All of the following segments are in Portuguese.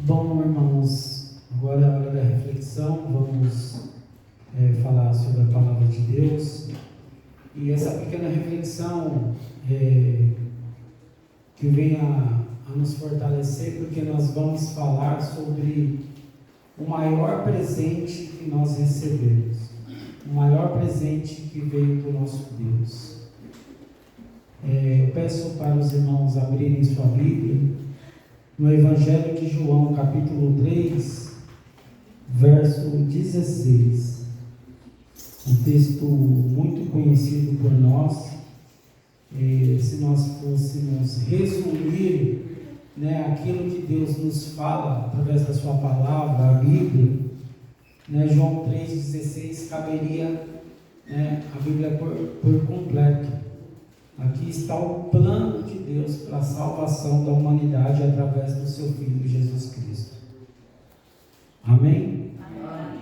Bom, irmãos, agora é a hora da reflexão. Vamos falar sobre a palavra de Deus. E essa pequena reflexão que venha a nos fortalecer, porque nós vamos falar sobre o maior presente que nós recebemos, o maior presente que veio do nosso Deus. Eu peço para os irmãos abrirem sua Bíblia no Evangelho de João, capítulo 3, verso 16. Um texto muito conhecido por nós. Se nós fôssemos resumir aquilo que Deus nos fala através da sua palavra, a Bíblia, João 3,16 caberia a Bíblia por completo. Aqui está o plano de Deus para a salvação da humanidade através do seu Filho Jesus Cristo. Amém? Amém.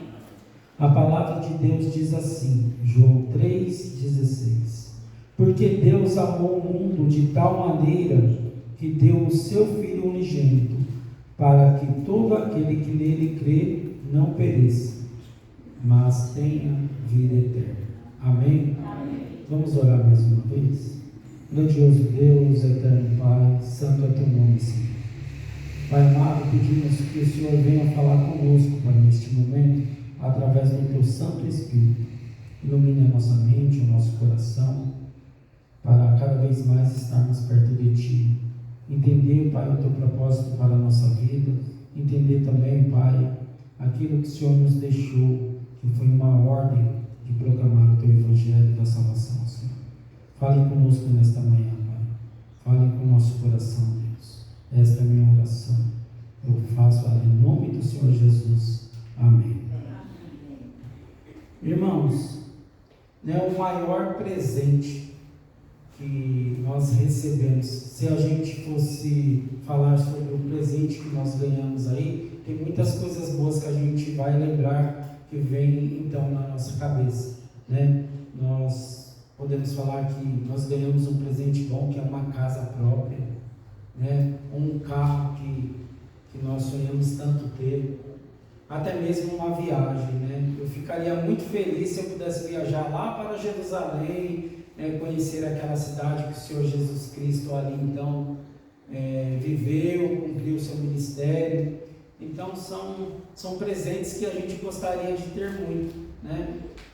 A palavra de Deus diz assim, João 3,16: Porque Deus amou o mundo de tal maneira que deu o seu Filho unigênito, para que todo aquele que nele crê não pereça, mas tenha vida eterna. Amém? Amém. Vamos orar mais uma vez? Grandioso Deus, eterno Pai, santo é teu nome, Senhor. Pai amado, pedimos que o Senhor venha falar conosco, Pai, neste momento, através do teu Santo Espírito. Ilumine a nossa mente, o nosso coração, para cada vez mais estarmos perto de Ti. Entender, Pai, o teu propósito para a nossa vida. Entender também, Pai, aquilo que o Senhor nos deixou, que foi uma ordem de proclamar o teu Evangelho da salvação, Senhor. Fale conosco nesta manhã, Pai. Fale com o nosso coração, Deus. Esta é a minha oração. Eu faço ela em nome do Senhor Jesus. Amém. Irmãos, o maior presente que nós recebemos, se a gente fosse falar sobre o presente que nós ganhamos aí, tem muitas coisas boas que a gente vai lembrar que vem então na nossa cabeça, Nós podemos falar que nós ganhamos um presente bom, que é uma casa própria, um carro que nós sonhamos tanto ter, até mesmo uma viagem, Eu ficaria muito feliz se eu pudesse viajar lá para Jerusalém, conhecer aquela cidade que o Senhor Jesus Cristo ali então viveu, cumpriu o seu ministério. Então são presentes que a gente gostaria de ter muito,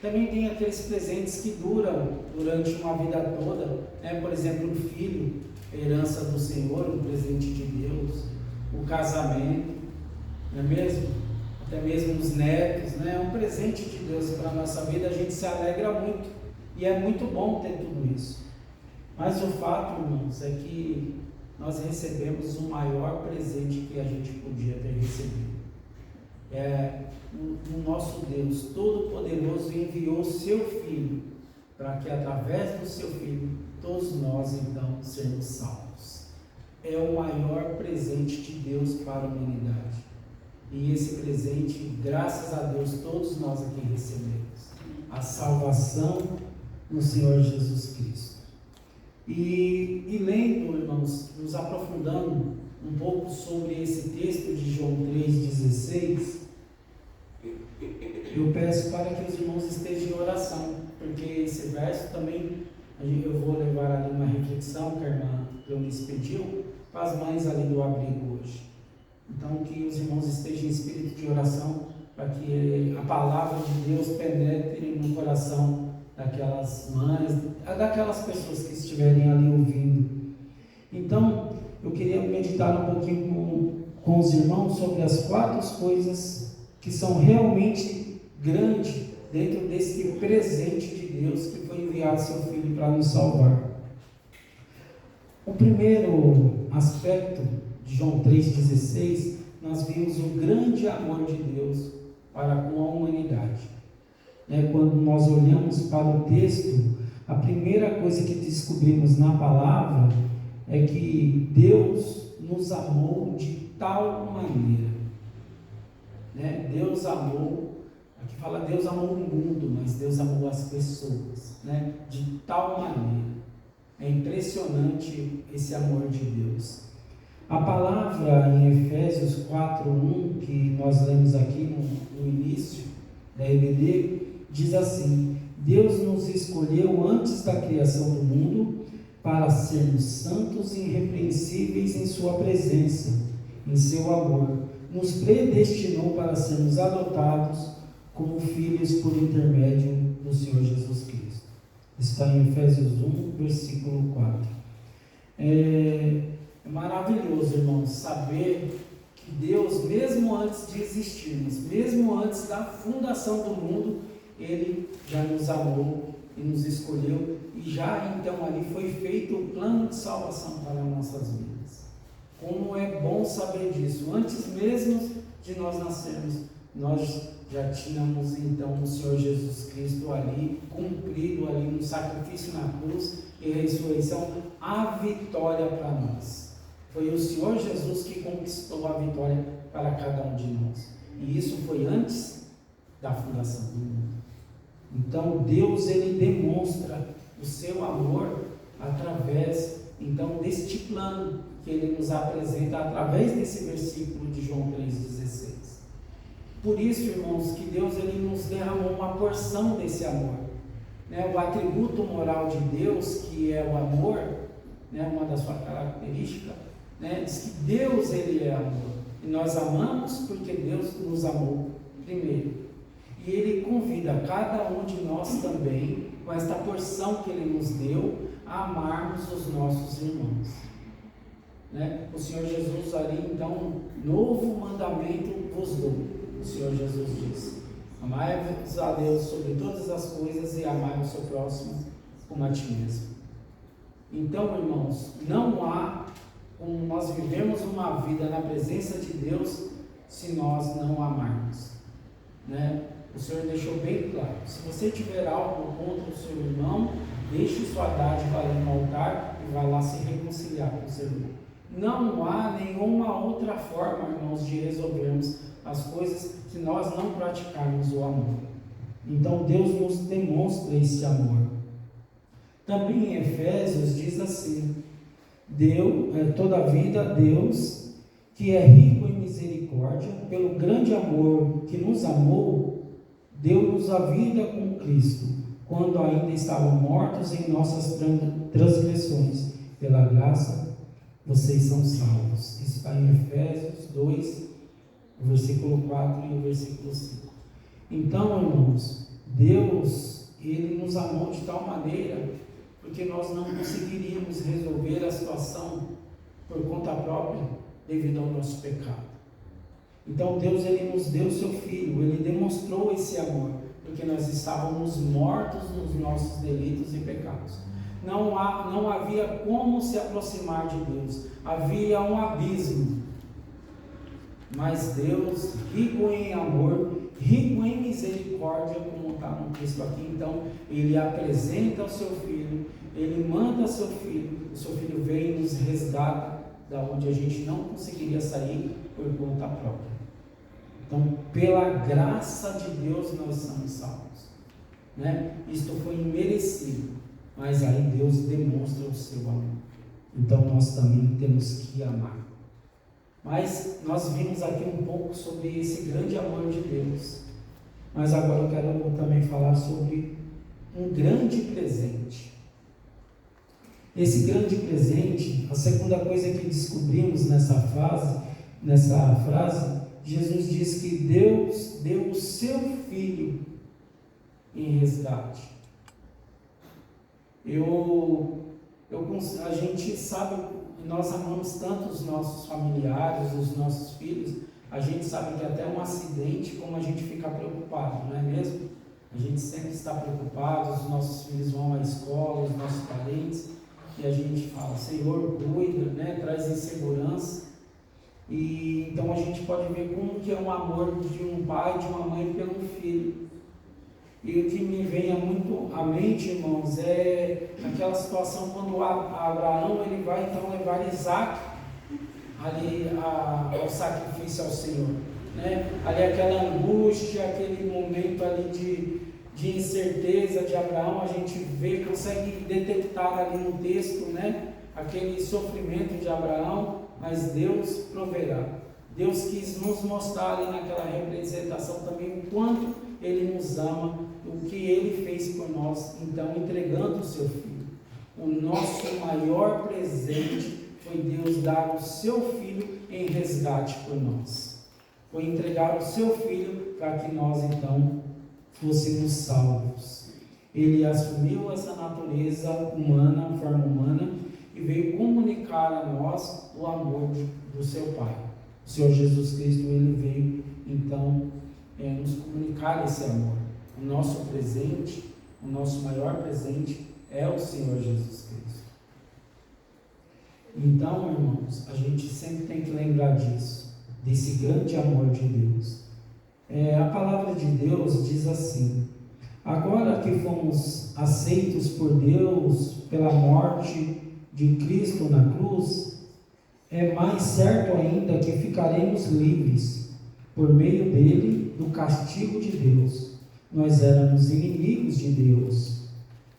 Também tem aqueles presentes que duram durante uma vida toda, Por exemplo, um filho, a herança do Senhor, um presente de Deus, o casamento, não é mesmo? Até mesmo os netos, É um presente de Deus para a nossa vida, a gente se alegra muito, e é muito bom ter tudo isso. Mas o fato, irmãos, é que nós recebemos o maior presente que a gente podia ter recebido. O nosso Deus Todo-Poderoso enviou o seu Filho, para que através do seu Filho, todos nós então sermos salvos. É o maior presente de Deus para a humanidade. E esse presente, graças a Deus, todos nós aqui recebemos. A salvação no Senhor Jesus Cristo. E lendo, irmãos, nos aprofundando um pouco sobre esse texto de João 3,16, eu peço para que os irmãos estejam em oração, porque esse verso também, eu vou levar ali uma reflexão que a irmã Leonice pediu, para as mães ali do abrigo hoje. Então, que os irmãos estejam em espírito de oração, para que a palavra de Deus penetre no coração daquelas mães, daquelas pessoas que estiverem ali ouvindo. Então, eu queria meditar um pouquinho com os irmãos sobre as 4 coisas que são realmente grandes dentro desse presente de Deus que foi enviado seu Filho para nos salvar. O primeiro aspecto de João 3,16, nós vimos o grande amor de Deus para com a humanidade. Quando nós olhamos para o texto, a primeira coisa que descobrimos na palavra é que Deus nos amou de tal maneira. Deus amou, aqui fala Deus amou o mundo, mas Deus amou as pessoas, de tal maneira. É impressionante esse amor de Deus. A palavra em Efésios 4:1, que nós lemos aqui no início da EBD, diz assim: Deus nos escolheu antes da criação do mundo para sermos santos e irrepreensíveis em sua presença, em seu amor. Nos predestinou para sermos adotados como filhos por intermédio do Senhor Jesus Cristo. Está em Efésios 1, versículo 4. É maravilhoso, irmãos, saber que Deus, mesmo antes de existirmos, mesmo antes da fundação do mundo, Ele já nos amou e nos escolheu, e já então ali foi feito o plano de salvação para nossas vidas. Como é bom saber disso. Antes mesmo de nós nascermos, nós já tínhamos então o Senhor Jesus Cristo ali, cumprido ali no sacrifício na cruz e ressurreição, a vitória para nós. Foi o Senhor Jesus que conquistou a vitória para cada um de nós. E isso foi antes da fundação do mundo. Então Deus, Ele demonstra o seu amor através então deste plano que Ele nos apresenta através desse versículo de João 3,16. Por isso, irmãos, que Deus, Ele nos derramou uma porção desse amor, né? O atributo moral de Deus, que é o amor, né? Uma das suas características, né? Diz que Deus, Ele é amor, e nós amamos porque Deus nos amou primeiro. E Ele convida cada um de nós também, com esta porção que Ele nos deu, a amarmos os nossos irmãos, né? O Senhor Jesus ali, então, novo mandamento vos dou. O Senhor Jesus disse: amai-vos a Deus sobre todas as coisas e amai o seu próximo como a ti mesmo. Então, irmãos, não há como nós vivemos uma vida na presença de Deus se nós não amarmos, né? O Senhor deixou bem claro: se você tiver algo contra o seu irmão, deixe sua dádiva ali no altar e vá lá se reconciliar com o seu irmão. Não há nenhuma outra forma, irmãos, de resolvermos as coisas se nós não praticarmos o amor. Então Deus nos demonstra esse amor. Também em Efésios diz assim: todavia Deus, que é rico em misericórdia, pelo grande amor que nos amou, deu-nos a vida com Cristo, quando ainda estávamos mortos em nossas transgressões. Pela graça vocês são salvos. Isso está em Efésios 2, o versículo 4 e o versículo 5. Então, irmãos, Deus, Ele nos amou de tal maneira, porque nós não conseguiríamos resolver a situação por conta própria, devido ao nosso pecado. Então Deus, Ele nos deu o seu Filho, Ele demonstrou esse amor, porque nós estávamos mortos nos nossos delitos e pecados. Não havia como se aproximar de Deus, havia um abismo. Mas Deus, rico em amor, rico em misericórdia, como está no texto aqui, então Ele apresenta o seu Filho, Ele manda o seu Filho vem e nos resgata da onde a gente não conseguiria sair por conta própria. Então, pela graça de Deus nós somos salvos, né? Isto foi imerecido, mas aí Deus demonstra o seu amor. Então nós também temos que amar. Mas nós vimos aqui um pouco sobre esse grande amor de Deus. Mas agora eu quero também falar sobre um grande presente. Esse grande presente, a segunda coisa que descobrimos nessa frase, Jesus diz que Deus deu o seu Filho em resgate. A gente sabe, nós amamos tanto os nossos familiares, os nossos filhos, a gente sabe que até um acidente, como a gente fica preocupado, não é mesmo? A gente sempre está preocupado, os nossos filhos vão à escola, os nossos parentes, e a gente fala: Senhor, cuida, né? Traz insegurança. E então a gente pode ver como que é um amor de um pai, de uma mãe pelo filho. E o que me vem muito à mente, irmãos, é aquela situação quando Abraão ele vai então levar Isaac ali ao sacrifício ao Senhor, né? Ali aquela angústia, aquele momento ali de incerteza de Abraão, a gente consegue detectar ali no texto, né? Aquele sofrimento de Abraão, mas Deus proverá. Deus quis nos mostrar ali naquela representação também o quanto Ele nos ama, o que Ele fez por nós, então entregando o seu Filho. O nosso maior presente foi Deus dar o seu Filho em resgate por nós. Foi entregar o seu Filho para que nós então fôssemos salvos. Ele assumiu essa natureza humana, a forma humana, e veio comunicar a nós o amor do seu Pai. O Senhor Jesus Cristo, Ele veio então nos comunicar esse amor. O nosso presente, o nosso maior presente é o Senhor Jesus Cristo. Então, irmãos, a gente sempre tem que lembrar disso, desse grande amor de Deus. A palavra de Deus diz assim: agora que fomos aceitos por Deus pela morte de Cristo na cruz, é mais certo ainda que ficaremos livres, por meio dele, do castigo de Deus. Nós éramos inimigos de Deus,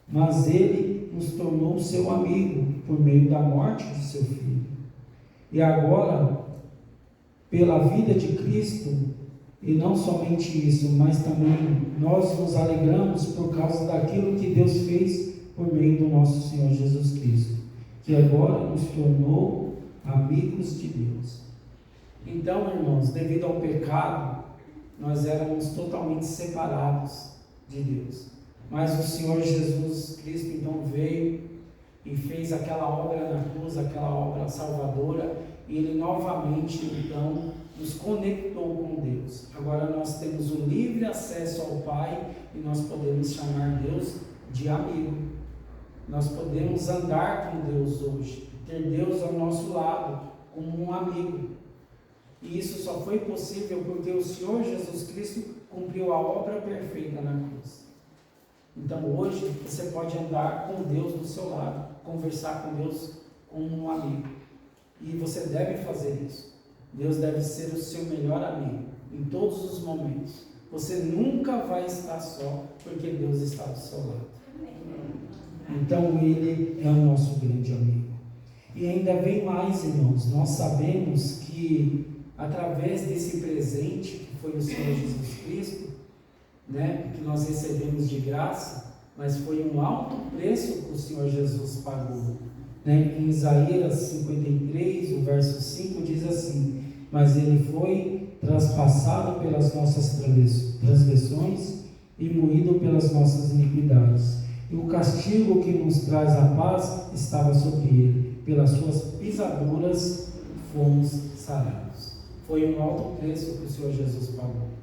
mas ele nos tornou seu amigo, por meio da morte de seu Filho. E agora, pela vida de Cristo, e não somente isso, mas também nós nos alegramos por causa daquilo que Deus fez por meio do nosso Senhor Jesus Cristo, que agora nos tornou amigos de Deus. Então, irmãos, devido ao pecado, nós éramos totalmente separados de Deus. Mas o Senhor Jesus Cristo então veio e fez aquela obra na cruz, aquela obra salvadora, e Ele novamente então nos conectou com Deus. Agora nós temos o livre acesso ao Pai e nós podemos chamar Deus de amigo. Nós podemos andar com Deus hoje, ter Deus ao nosso lado como um amigo. E isso só foi possível porque o Senhor Jesus Cristo cumpriu a obra perfeita na cruz. Então hoje você pode andar com Deus do seu lado, conversar com Deus como um amigo. E você deve fazer isso. Deus deve ser o seu melhor amigo em todos os momentos. Você nunca vai estar só, porque Deus está do seu lado. Então Ele é o nosso grande amigo. E ainda vem mais, irmãos. Nós sabemos que através desse presente que foi o Senhor Jesus Cristo, que nós recebemos de graça, mas foi um alto preço que o Senhor Jesus pagou. Em Isaías 53, o verso 5 diz assim: mas Ele foi traspassado pelas nossas transgressões e moído pelas nossas iniquidades. E o castigo que nos traz a paz estava sobre Ele. Pelas suas pisaduras fomos sarados. Foi um alto preço que o Senhor Jesus pagou.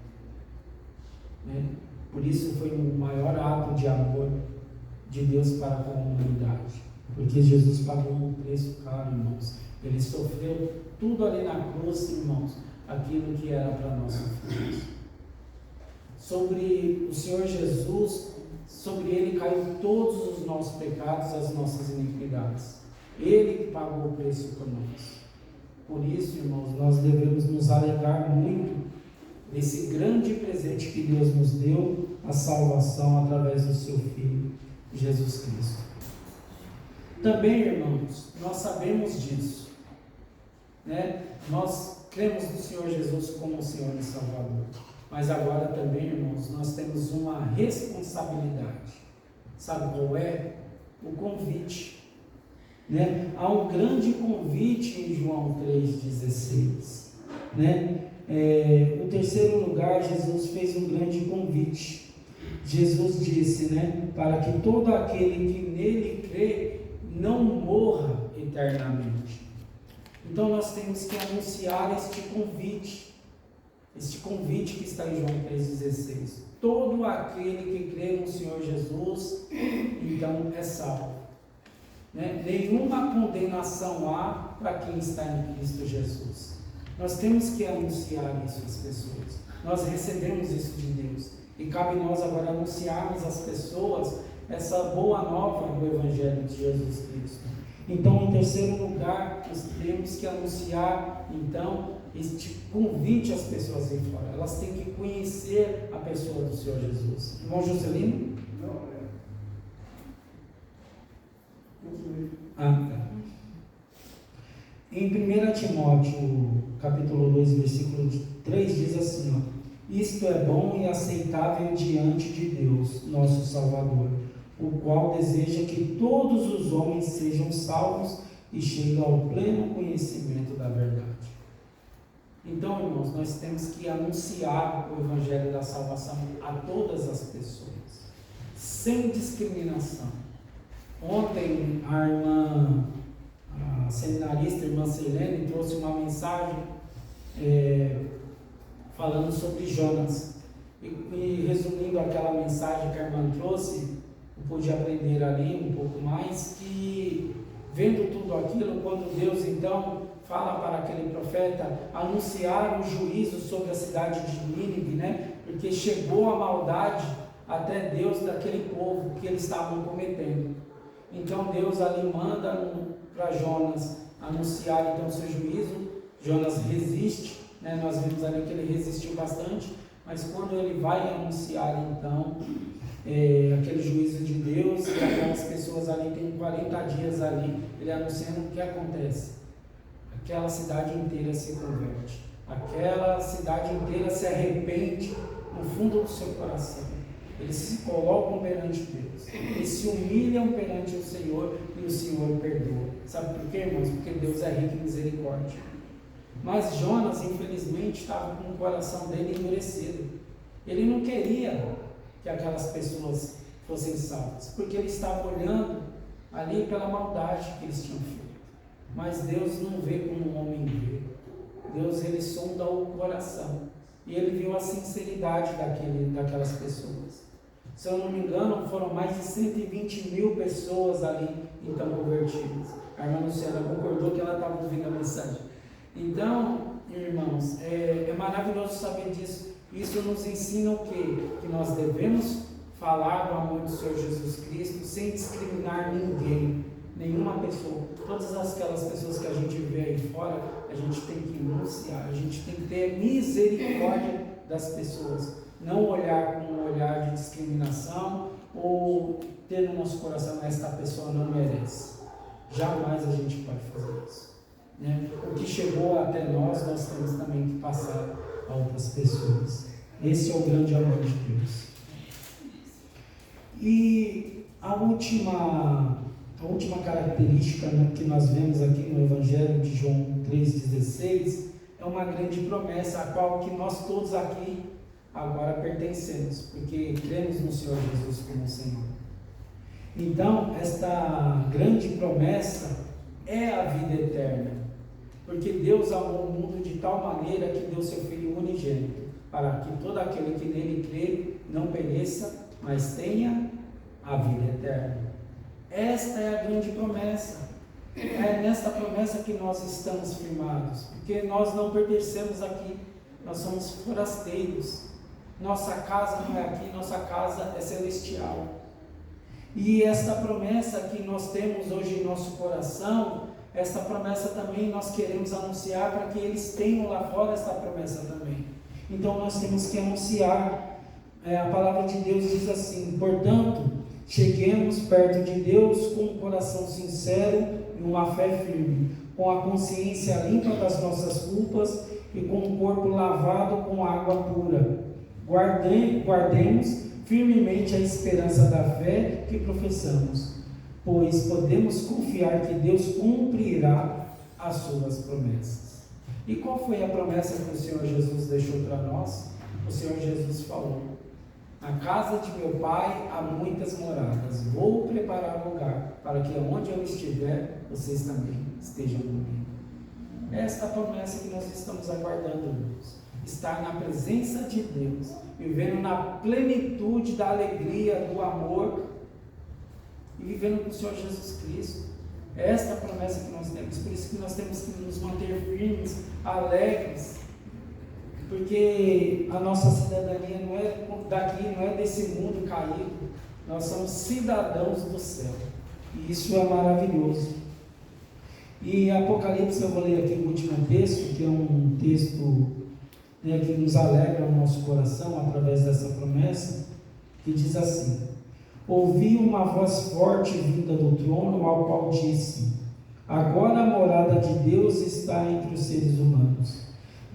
Por isso foi o maior ato de amor de Deus para com a humanidade. Porque Jesus pagou um preço caro, irmãos. Ele sofreu tudo ali na cruz, irmãos, aquilo que era para nós sofrermos. Sobre o Senhor Jesus, sobre Ele caiu todos os nossos pecados, as nossas iniquidades. Ele que pagou o preço por nós. Por isso, irmãos, nós devemos nos alegrar muito desse grande presente que Deus nos deu, a salvação através do seu Filho, Jesus Cristo. Também, irmãos, nós sabemos disso, Nós cremos no Senhor Jesus como o Senhor e Salvador, mas agora também, irmãos, nós temos uma responsabilidade. Sabe qual é? O convite. Há um grande convite em João 3,16. O terceiro lugar, Jesus fez um grande convite. Jesus disse, para que todo aquele que nele crê não morra eternamente. Então nós temos que anunciar este convite que está em João 3,16. Todo aquele que crê no Senhor Jesus, então é salvo. Nenhuma condenação há para quem está em Cristo Jesus. Nós temos que anunciar isso às pessoas. Nós recebemos isso de Deus. E cabe nós agora anunciarmos às pessoas essa boa nova do Evangelho de Jesus Cristo. Então, em terceiro lugar, nós temos que anunciar, então, este convite às pessoas aí fora. Elas têm que conhecer a pessoa do Senhor Jesus. Irmão Juscelino? Não, tá. Em 1 Timóteo, capítulo 2, versículo 3, diz assim, ó, isto é bom e aceitável diante de Deus, nosso Salvador, o qual deseja que todos os homens sejam salvos e cheguem ao pleno conhecimento da verdade. Então, irmãos, nós temos que anunciar o Evangelho da salvação a todas as pessoas, sem discriminação. Ontem, a seminarista, irmã Sirlene, trouxe uma mensagem falando sobre Jonas. E resumindo aquela mensagem que a irmã trouxe, eu pude aprender ali um pouco mais, que vendo tudo aquilo, quando Deus então fala para aquele profeta anunciar o juízo sobre a cidade de Nínive, né? Porque chegou a maldade até Deus daquele povo que eles estavam cometendo. Então Deus ali manda para Jonas anunciar então o seu juízo. Jonas resiste, né? Nós vimos ali que ele resistiu bastante, mas quando ele vai anunciar então aquele juízo de Deus, e aquelas pessoas ali tem 40 dias ali, ele anunciando, o que acontece? Aquela cidade inteira se converte, aquela cidade inteira se arrepende no fundo do seu coração. Eles se colocam perante Deus, eles se humilham perante o Senhor e o Senhor perdoa. Sabe por quê, irmãos? Porque Deus é rico em misericórdia. Mas Jonas, infelizmente, estava com o coração dele endurecido. Ele não queria que aquelas pessoas fossem salvas, porque ele estava olhando ali pela maldade que eles tinham feito. Mas Deus não vê como um homem vê. Deus, ele sonda o coração. E ele viu a sinceridade daquelas pessoas. Se eu não me engano, foram mais de 120 mil pessoas ali, então, convertidas. A irmã Luciana concordou que ela estava ouvindo a mensagem. Então, irmãos, é maravilhoso saber disso. Isso nos ensina o quê? Que nós devemos falar do amor do Senhor Jesus Cristo sem discriminar ninguém, nenhuma pessoa. Todas aquelas pessoas que a gente vê aí fora, a gente tem que anunciar, a gente tem que ter misericórdia das pessoas, não olhar com um olhar de discriminação ou ter no nosso coração, esta pessoa não merece. Jamais a gente pode fazer isso, né? O que chegou até nós temos também que passar a outras pessoas. Esse é o grande amor de Deus. E a última característica, né, que nós vemos aqui no Evangelho de João 3,16 é uma grande promessa, a qual que nós todos aqui agora pertencemos, porque cremos no Senhor Jesus como Senhor. Então, esta grande promessa é a vida eterna, porque Deus amou o mundo de tal maneira que deu seu Filho unigênito, para que todo aquele que nele crê não pereça, mas tenha a vida eterna. Esta é a grande promessa. É nesta promessa que nós estamos firmados, porque nós não pertencemos aqui, nós somos forasteiros. Nossa casa não é aqui, nossa casa é celestial. E esta promessa que nós temos hoje em nosso coração, esta promessa também nós queremos anunciar para que eles tenham lá fora esta promessa também. Então nós temos que anunciar. A palavra de Deus diz assim: portanto, cheguemos perto de Deus com um coração sincero e uma fé firme, com a consciência limpa das nossas culpas e com o corpo lavado com água pura. Guardemos firmemente a esperança da fé que professamos, pois podemos confiar que Deus cumprirá as suas promessas. E qual foi a promessa que o Senhor Jesus deixou para nós? O Senhor Jesus falou: na casa de meu Pai há muitas moradas, vou preparar lugar, para que onde eu estiver, vocês também estejam comigo. Esta é a promessa que nós estamos aguardando, irmãos. Estar na presença de Deus, vivendo na plenitude da alegria, do amor, e vivendo com o Senhor Jesus Cristo. Esta é a promessa que nós temos, por isso que nós temos que nos manter firmes, alegres, porque a nossa cidadania não é daqui, não é desse mundo caído, nós somos cidadãos do céu, e isso é maravilhoso. E Apocalipse, eu vou ler aqui o último texto, que é um texto, né, que nos alegra o nosso coração através dessa promessa, que diz assim: ouvi uma voz forte vinda do trono, ao qual disse: Agora a morada de Deus está entre os seres humanos.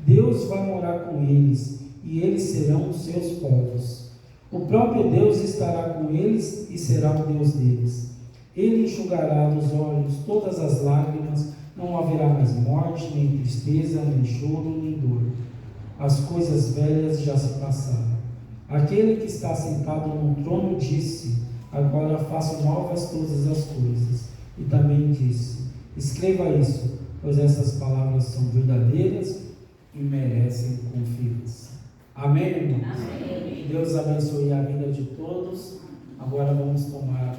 Deus vai morar com eles, e eles serão os seus povos. O próprio Deus estará com eles e será o Deus deles. Ele enxugará dos olhos todas as lágrimas, não haverá mais morte, nem tristeza, nem choro, nem dor. As coisas velhas já se passaram. Aquele que está sentado no trono disse: agora faço novas todas as coisas. E também disse: escreva isso, pois essas palavras são verdadeiras e merecem confiança. Amém, irmãos? Amém. Deus abençoe a vida de todos. Agora vamos tomar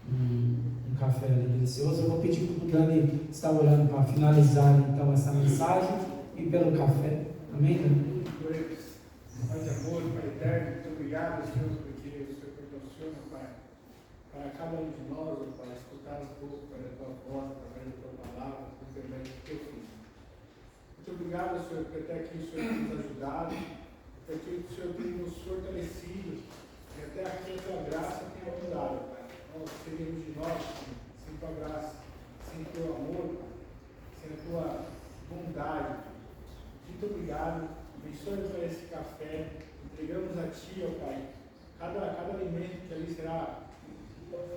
um café delicioso. Eu vou pedir para o Dani estar orando para finalizar então essa mensagem e pelo café. Amém, Dani? Pai de amor, Pai eterno, muito obrigado, Senhor, porque o Senhor proporciona, Pai, para cada um de nós, Pai, escutar um pouco da Tua voz, através da Tua palavra, através do Teu Filho. Muito obrigado, Senhor, porque até aqui o Senhor tem nos ajudado, até aqui o Senhor tem nos fortalecido, e até aqui a Tua graça tem nos dado, Pai. Nós seríamos de nós, Senhor, sem Tua graça, sem Teu amor, Pai, sem a Tua bondade. Muito obrigado. Abençoe para esse café, entregamos a Ti, ó Pai, cada alimento que ali será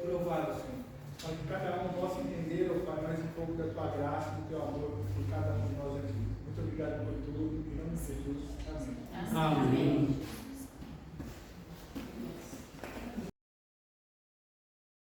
provado, Senhor, para que cada um possa entender, ó Pai, mais um pouco da Tua graça e do Teu amor por cada um de nós aqui. Muito obrigado por tudo, em nome de Jesus. Amém. Amém.